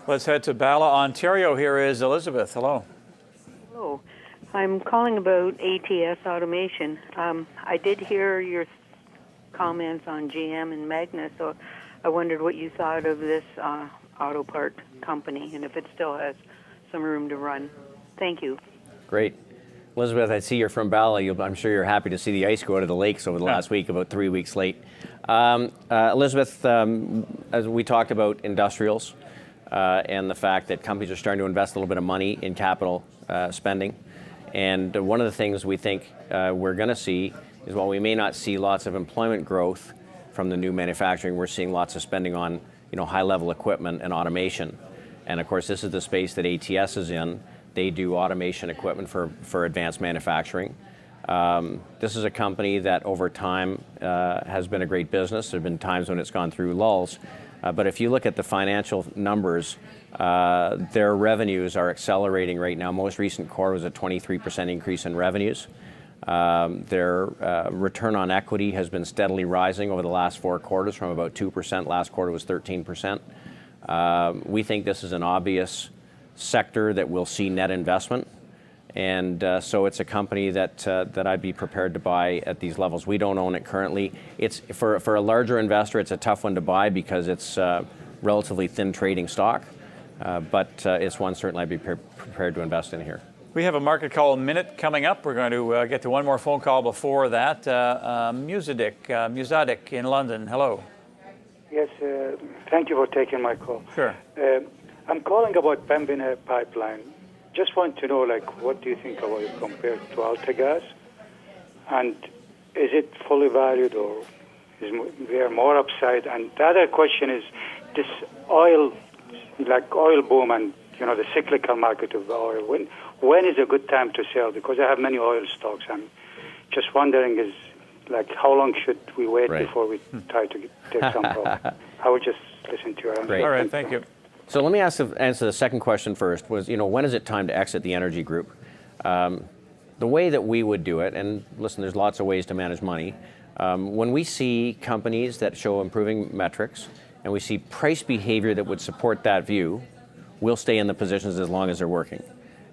Let's head to Bala, Ontario. Here is Elizabeth. Hello. Hello. I'm calling about ATS automation. I did hear your comments on GM and Magna, so I wondered what you thought of this auto part company and if it still has some room to run. Thank you. Great. Elizabeth, I see you're from Bala. I'm sure you're happy to see the ice go out of the lakes over the last week, about 3 weeks late. Elizabeth, as we talked about industrials and the fact that companies are starting to invest a little bit of money in capital spending. And one of the things we think we're going to see is while we may not see lots of employment growth from the new manufacturing, we're seeing lots of spending on high-level equipment and automation. And of course, this is the space that ATS is in. They do automation equipment for advanced manufacturing. This is a company that over time has been a great business. There have been times when it's gone through lulls. But if you look at the financial numbers, their revenues are accelerating right now. Most recent quarter was a 23% increase in revenues. Their return on equity has been steadily rising over the last 4 quarters from about 2%. Last quarter was 13%. We think this is an obvious sector that will see net investment. And so it's a company that I'd be prepared to buy at these levels. We don't own it currently. It's for a larger investor, it's a tough one to buy because it's relatively thin trading stock. But it's one certainly I'd be prepared to invest in here. We have a market call minute coming up. We're going to get to one more phone call before that. Musadik in London. Hello. Yes, thank you for taking my call. Sure. I'm calling about Pembina Pipeline. Just want to know, what do you think about it compared to AltaGas? And is it fully valued or is there more upside? And the other question is this oil boom and, the cyclical market of oil. When is a good time to sell? Because I have many oil stocks. I'm just wondering how long should we wait before we try to take some profit? I would just listen to your answer. All right, thank you. So let me answer the second question first. When is it time to exit the energy group? The way that we would do it, and listen, there's lots of ways to manage money. When we see companies that show improving metrics and we see price behavior that would support that view, we'll stay in the positions as long as they're working.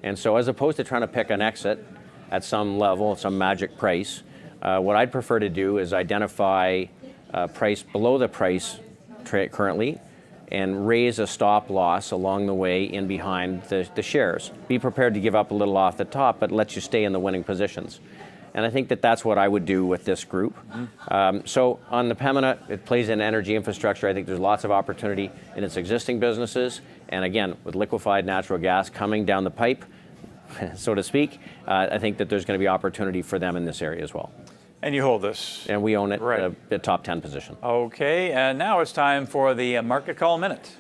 And so as opposed to trying to pick an exit at some level, some magic price, what I'd prefer to do is identify price below the price currently and raise a stop loss along the way in behind the shares. Be prepared to give up a little off the top, but let you stay in the winning positions. And I think that's what I would do with this group. So on the Pembina, it plays in energy infrastructure. I think there's lots of opportunity in its existing businesses. And again, with liquefied natural gas coming down the pipe, so to speak, I think that there's going to be opportunity for them in this area as well. And you hold this? And we own it, the top 10 position. Okay, and now it's time for the market call minute.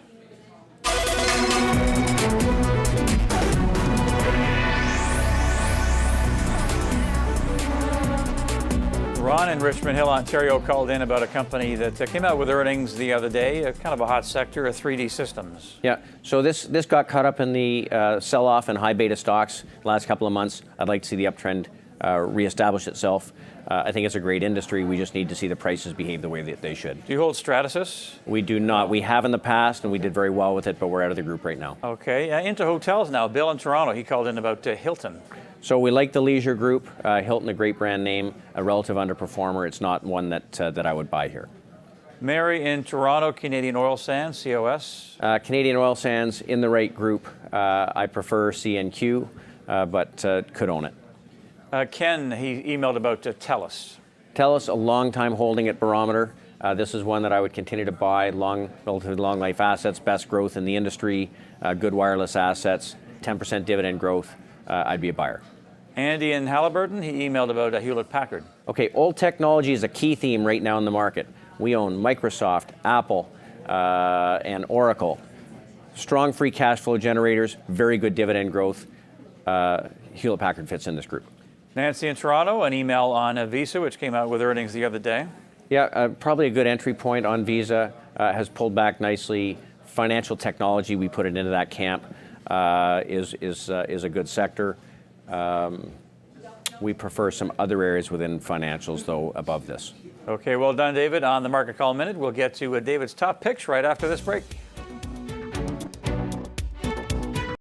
Ron in Richmond Hill, Ontario called in about a company that came out with earnings the other day, kind of a hot sector, 3D Systems. Yeah, so this got caught up in the sell-off in high beta stocks the last couple of months. I'd like to see the uptrend reestablish itself. I think it's a great industry. We just need to see the prices behave the way that they should. Do you hold Strategist? We do not. We have in the past, and we did very well with it, but we're out of the group right now. Okay, into hotels now. Bill in Toronto, he called in about Hilton. So we like the leisure group. Hilton, a great brand name, a relative underperformer. It's not one that I would buy here. Mary in Toronto, Canadian Oil Sands, COS. Canadian Oil Sands in the right group. I prefer CNQ, but could own it. Ken, he emailed about TELUS. TELUS, a long time holding at Barometer. This is one that I would continue to buy. Relatively long life assets, best growth in the industry, good wireless assets, 10% dividend growth. I'd be a buyer. Andy in Halliburton, he emailed about Hewlett-Packard. Okay, old technology is a key theme right now in the market. We own Microsoft, Apple, and Oracle. Strong free cash flow generators, very good dividend growth. Hewlett-Packard fits in this group. Nancy in Toronto, an email on Visa, which came out with earnings the other day. Yeah, probably a good entry point on Visa. Has pulled back nicely. Financial technology, we put it into that camp, is a good sector. We prefer some other areas within financials, though, above this. Okay, well done, David. On the Market Call Minute, we'll get to David's top picks right after this break.